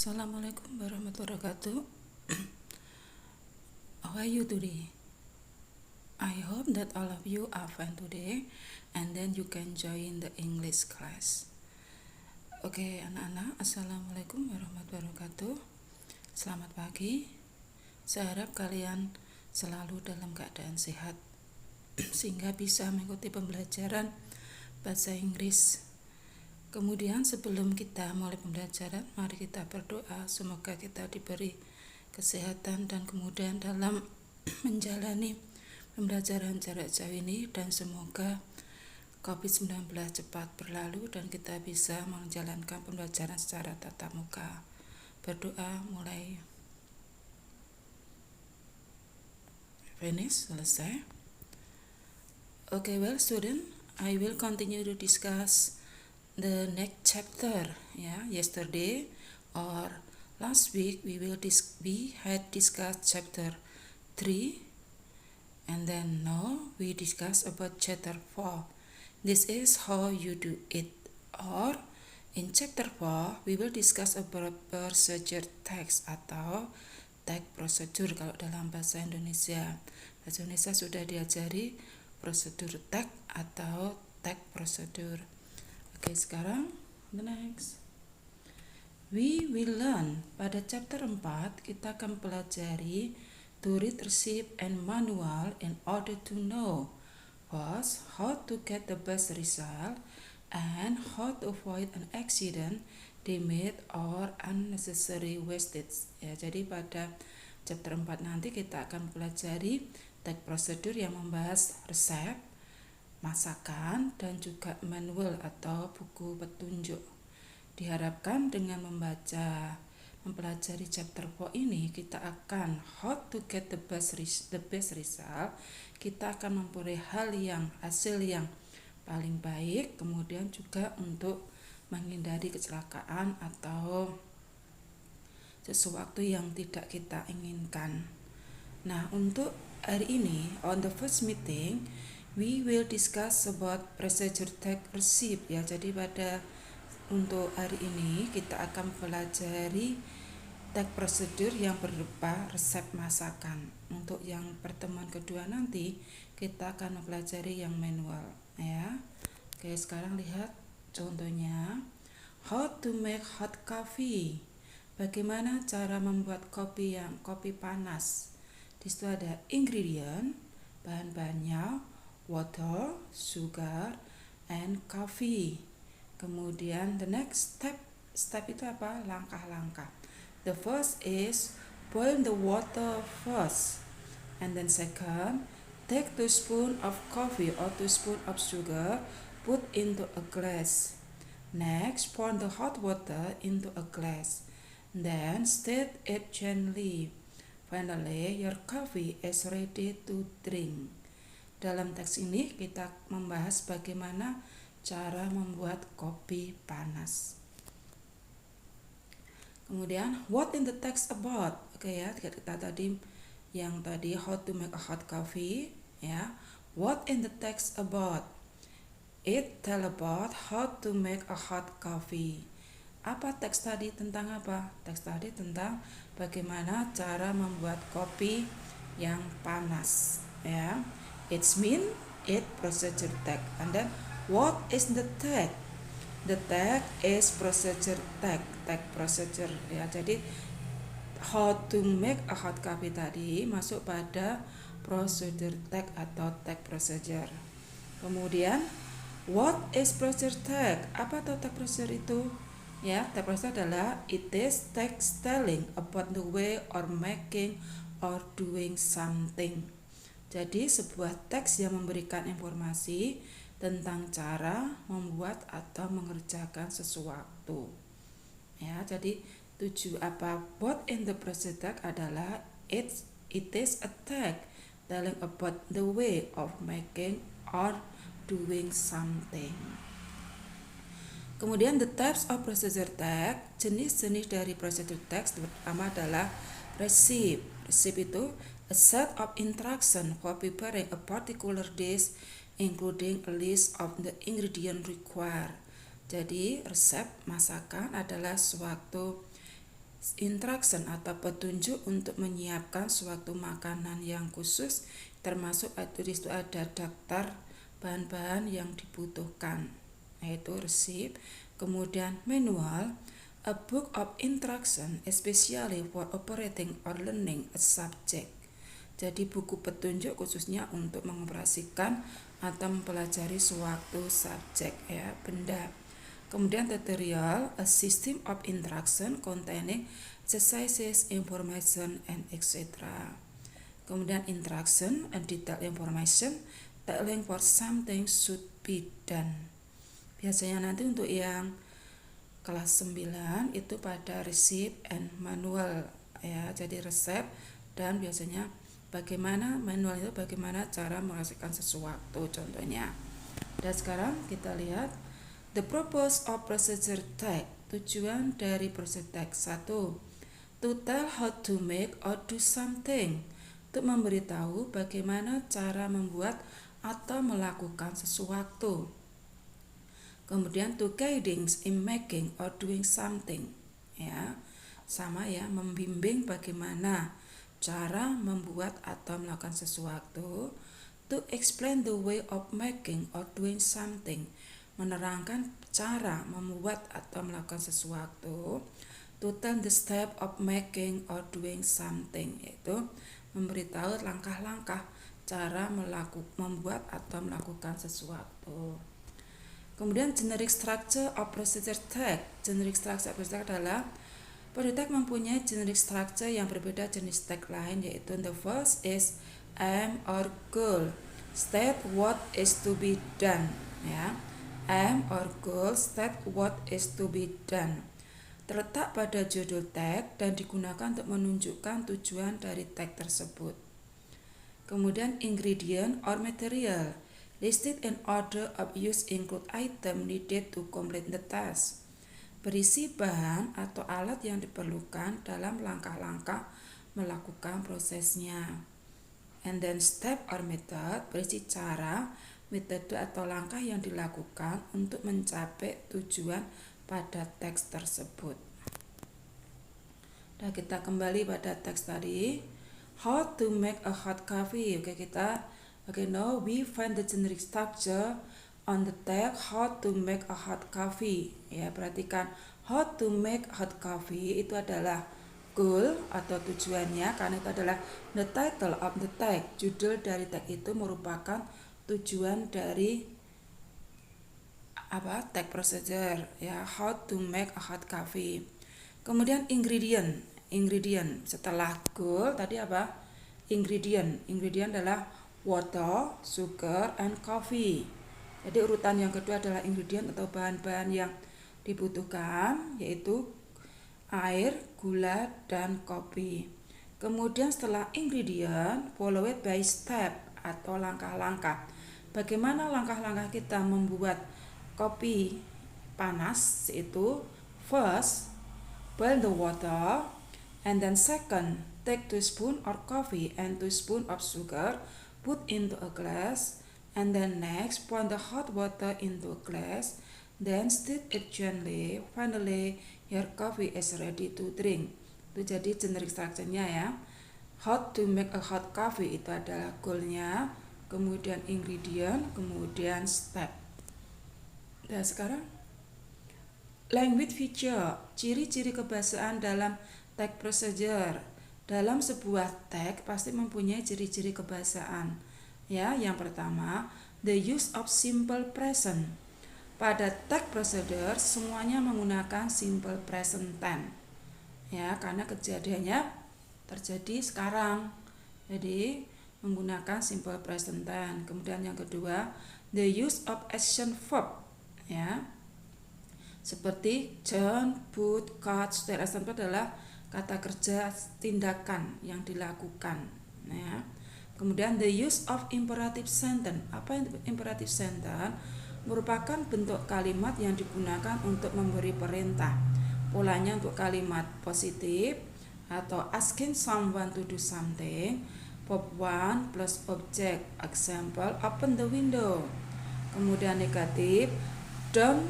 Assalamualaikum warahmatullahi wabarakatuh. How are you today? I hope that all of you are fine today and then you can join the English class. Oke, anak-anak, Assalamualaikum warahmatullahi wabarakatuh. Selamat pagi. Saya harap kalian selalu dalam keadaan sehat sehingga bisa mengikuti pembelajaran bahasa Inggris. Kemudian sebelum kita mulai pembelajaran, mari kita berdoa semoga kita diberi kesehatan dan kemudahan dalam menjalani pembelajaran jarak jauh ini, dan semoga COVID-19 cepat berlalu dan kita bisa menjalankan pembelajaran secara tatap muka. Berdoa mulai. Finish, selesai. Okay, well student, I will continue to discuss the next chapter. Yesterday or last week we had discussed chapter 3, and then now we discuss about chapter 4. This is how you do it. Or in chapter 4 we will discuss about procedure text atau tag procedure kalau dalam bahasa Indonesia. Bahasa Indonesia sudah diajari prosedur tag atau tag procedure. Oke, sekarang the next. We will learn pada chapter 4 kita akan pelajari to read receipt and manual in order to know first how to get the best result and how to avoid an accident, damage or unnecessary wastage. Ya, jadi pada chapter 4 nanti kita akan pelajari tag prosedur yang membahas resep, masakan, dan juga manual atau buku petunjuk. Diharapkan dengan mempelajari chapter 4 ini kita akan how to get the best result. Kita akan memperoleh hasil yang paling baik, kemudian juga untuk menghindari kecelakaan atau sesuatu yang tidak kita inginkan. Nah, untuk hari ini on the first meeting we will discuss about procedure tag receipt. Ya, jadi untuk hari ini kita akan pelajari tag prosedur yang berupa resep masakan. Untuk yang pertemuan kedua nanti kita akan mempelajari yang manual, ya. Oke, sekarang lihat contohnya. How to make hot coffee. Bagaimana cara membuat kopi panas. Di situ ada ingredient, bahan-bahannya, water, sugar, and coffee. Kemudian the next step itu apa? Langkah-langkah. The first is boil the water first, and then second, take 2 spoon of coffee or 2 spoon of sugar, put into a glass. Next, pour the hot water into a glass, then stir it gently. Finally, your coffee is ready to drink. Dalam teks ini kita membahas bagaimana cara membuat kopi panas. Kemudian what in the text about? Oke, ya, kita tadi how to make a hot coffee, ya. What in the text about? It tell about how to make a hot coffee. Apa teks tadi tentang apa? Teks tadi tentang bagaimana cara membuat kopi yang panas, ya. It's mean it procedure tag. And then what is the tag? The tag is procedure tag procedure, ya. Jadi how to make a hot coffee tadi masuk pada procedure tag atau tag procedure. Kemudian what is procedure tag? Apa itu tag procedure itu? Ya, tag procedure adalah it is text telling about the way or making or doing something. Jadi sebuah teks yang memberikan informasi tentang cara membuat atau mengerjakan sesuatu. Ya, jadi what in the procedure tag adalah it is a tag telling about the way of making or doing something. Kemudian the types of procedure tag, jenis-jenis dari procedure text pertama adalah receipt. Receipt itu a set of instruction for preparing a particular dish including a list of the ingredient required. Jadi resep masakan adalah suatu instruction atau petunjuk untuk menyiapkan suatu makanan yang khusus, termasuk di situ ada daftar bahan-bahan yang dibutuhkan, yaitu resep. Kemudian manual, a book of instruction especially for operating or learning a subject. Jadi buku petunjuk khususnya untuk mengoperasikan atau mempelajari suatu subjek, ya, benda. Kemudian tutorial, a system of instruction containing exercises, information, and etc. Kemudian instruction, a detailed information telling for something should be done. Biasanya nanti untuk yang kelas 9 itu pada resep and manual, ya. Jadi resep dan biasanya bagaimana manual itu bagaimana cara menghasilkan sesuatu contohnya. Dan sekarang kita lihat the purpose of procedure tag. Tujuan dari procedure tag. 1. To tell how to make or do something. Untuk memberitahu bagaimana cara membuat atau melakukan sesuatu. Kemudian to guiding in making or doing something, ya, sama ya, membimbing bagaimana cara membuat atau melakukan sesuatu. To explain the way of making or doing something, menerangkan cara membuat atau melakukan sesuatu. To tell the step of making or doing something, yaitu memberitahu langkah-langkah cara membuat atau melakukan sesuatu. Kemudian generic structure of procedure tag. Generic structure of procedure tag adalah procedure tag mempunyai generic structure yang berbeda jenis tag lain, yaitu the first is aim or goal, state what is to be done, ya. Aim or goal, state what is to be done. Terletak pada judul tag dan digunakan untuk menunjukkan tujuan dari tag tersebut. Kemudian ingredient or material, listed in order of use include item needed to complete the task. Berisi bahan atau alat yang diperlukan dalam langkah-langkah melakukan prosesnya. And then step or method, berisi cara, metode atau langkah yang dilakukan untuk mencapai tujuan pada teks tersebut. Nah, kita kembali pada teks tadi. How to make a hot coffee. Now we find the generic structure on the tag how to make a hot coffee. Ya, perhatikan how to make hot coffee itu adalah goal atau tujuannya, karena itu adalah the title of the tag. Judul dari tag itu merupakan tujuan dari tag procedure, ya, how to make a hot coffee. Kemudian ingredient setelah goal tadi apa? Ingredient adalah water, sugar, and coffee. Jadi urutan yang kedua adalah ingredient atau bahan-bahan yang dibutuhkan, yaitu air, gula, dan kopi. Kemudian setelah ingredient, followed by step atau langkah-langkah. Bagaimana langkah-langkah kita membuat kopi panas, yaitu first, boil the water, and then second, take 2 spoon of coffee and 2 spoon of sugar, put into a glass, and then next pour the hot water into a glass, then stir it gently. Finally, your coffee is ready to drink. Itu jadi generic structure-nya, ya. How to make a hot coffee itu adalah goal-nya, kemudian ingredient, kemudian step. Dan sekarang language feature, ciri-ciri kebahasaan dalam tag procedure. Dalam sebuah tag pasti mempunyai ciri-ciri kebahasaan. Ya, yang pertama, the use of simple present. Pada tag procedure semuanya menggunakan simple present tense. Ya, karena kejadiannya terjadi sekarang. Jadi, menggunakan simple present tense. Kemudian yang kedua, the use of action verb. Ya. Seperti John, put, cut, stare. Action verb adalah kata kerja tindakan yang dilakukan, ya. Kemudian the use of imperative sentence. Apa yang imperative sentence? Merupakan bentuk kalimat yang digunakan untuk memberi perintah. Polanya untuk kalimat positif atau asking someone to do something, verb 1 plus object. Example, open the window. Kemudian negatif, don't,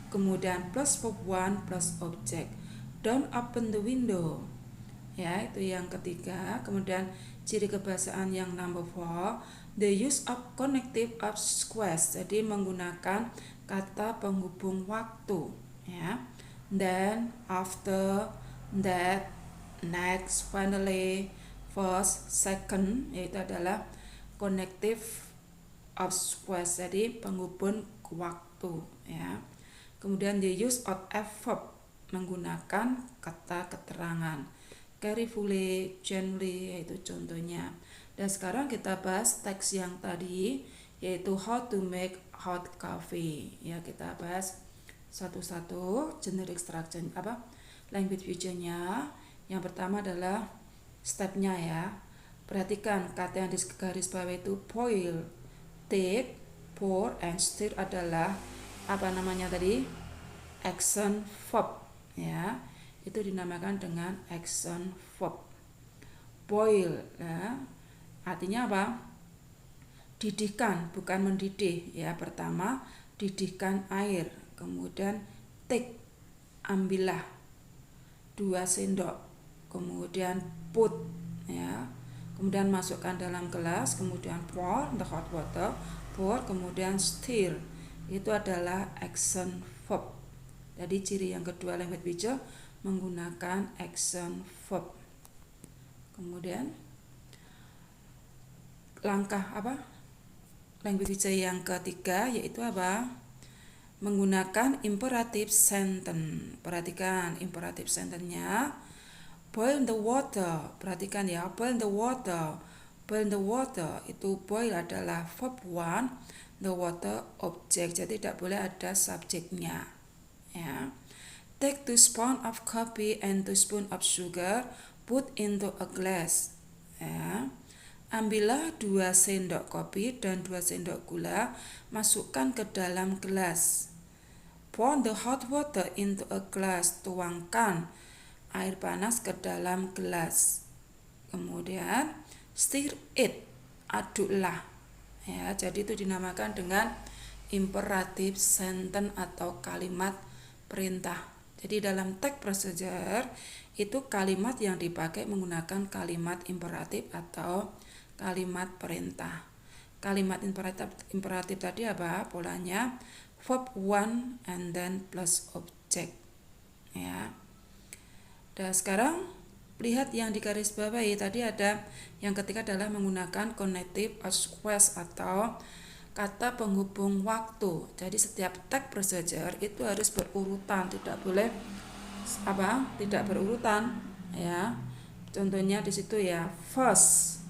kemudian plus verb 1 plus object. don't open the window. Ya, itu yang ketiga. Kemudian ciri kebahasaan yang number 4, the use of connective obsquares, jadi menggunakan kata penghubung waktu, ya. Then, after, that, next, finally, first, second, yaitu adalah connective obsquares, jadi penghubung waktu, ya. Kemudian the use of verb, menggunakan kata keterangan, carefully, gently, yaitu contohnya. Dan sekarang kita bahas teks yang tadi, yaitu how to make hot coffee. Ya, kita bahas satu-satu generic structure language feature-nya. Yang pertama adalah step-nya, ya. Perhatikan kata yang di garis bawah itu boil, take, pour, and stir adalah action verb, ya. Itu dinamakan dengan action verb. Boil, ya, artinya apa? Didihkan, bukan mendidih, ya. Pertama, didihkan air. Kemudian take, ambillah 2 sendok. Kemudian put, ya. Kemudian masukkan dalam gelas. Kemudian pour the hot water, pour. Kemudian stir, itu adalah action verb. Jadi ciri yang kedua language feature menggunakan action verb. Kemudian langkah language feature yang ketiga yaitu menggunakan imperative sentence. Perhatikan imperative sentence-nya. Boil the water. Perhatikan ya, boil the water. Boil the water, itu boil adalah verb 1, the water object, jadi tidak boleh ada subjeknya, ya. Take 2 spoon of coffee and 2 spoon of sugar, put into a glass, ya. Ambillah 2 sendok kopi dan 2 sendok gula, masukkan ke dalam gelas. Pour the hot water into a glass, tuangkan air panas ke dalam gelas. Kemudian stir it, aduklah, ya. Jadi itu dinamakan dengan imperative sentence atau kalimat perintah. Jadi dalam text procedure itu kalimat yang dipakai menggunakan kalimat imperatif atau kalimat perintah. Kalimat imperatif tadi polanya? Verb 1 and then plus object, ya. Dan sekarang lihat yang di garis bawah tadi ada yang ketiga adalah menggunakan connective obsquares atau kata penghubung waktu. Jadi setiap text procedure itu harus berurutan, tidak boleh tidak berurutan, ya. Contohnya di situ ya, first,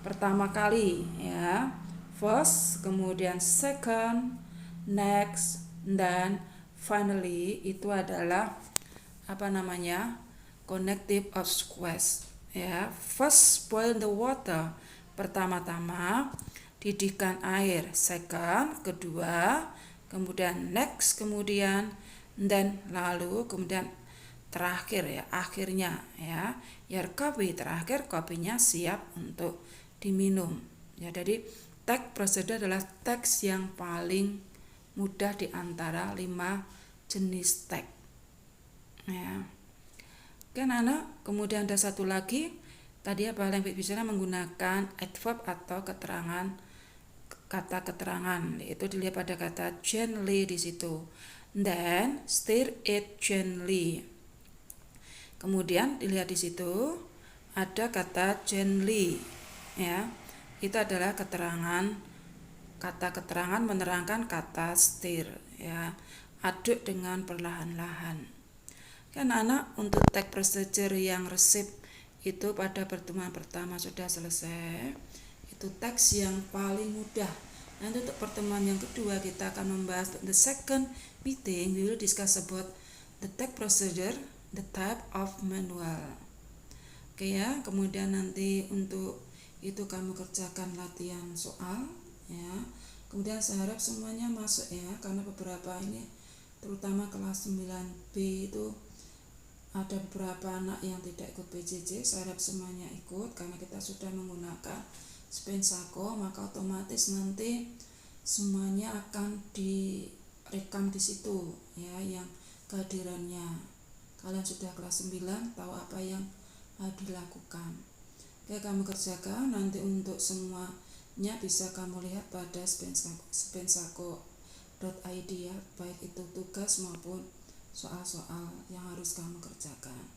pertama kali, ya. First, kemudian second, next, dan finally, itu adalah connective obsquares, ya. First, boil the water, pertama-tama didihkan air. Second, kedua. Kemudian next, kemudian dan lalu kemudian terakhir, ya, akhirnya, ya. Kopi terakhir, kopinya siap untuk diminum, ya. Jadi text procedure adalah teks yang paling mudah di antara 5 jenis teks, ya. Oke, anak. Kemudian ada satu lagi tadi language feature menggunakan adverb atau kata keterangan, yaitu dilihat pada kata gently di situ. Then stir it gently. Kemudian dilihat di situ ada kata gently, ya. Itu adalah kata keterangan menerangkan kata stir, ya. Aduk dengan perlahan-lahan. Kan anak, untuk text procedure yang resip itu pada pertemuan pertama sudah selesai. Itu teks yang paling mudah. Nanti untuk pertemuan yang kedua kita akan membahas the second meeting. We will discuss about the text procedure, the type of manual. Oke, ya. Kemudian nanti untuk itu kamu kerjakan latihan soal, ya. Kemudian saya harap semuanya masuk, ya, karena beberapa ini terutama kelas 9B itu ada beberapa anak yang tidak ikut PJJ. Saya harap semuanya ikut karena kita sudah menggunakan Spensako, maka otomatis nanti semuanya akan direkam di situ, ya, yang kehadirannya. kalian sudah kelas 9, tahu apa yang dilakukan. Oke, kamu kerjakan. Nanti untuk semuanya bisa kamu lihat pada spensako.id ya, baik itu tugas maupun soal-soal yang harus kamu kerjakan.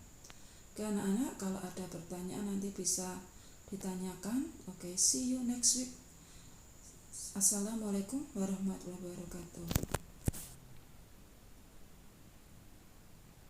Oke anak-anak, kalau ada pertanyaan nanti bisa ditanyakan. Oke, see you next week. Assalamualaikum warahmatullahi wabarakatuh.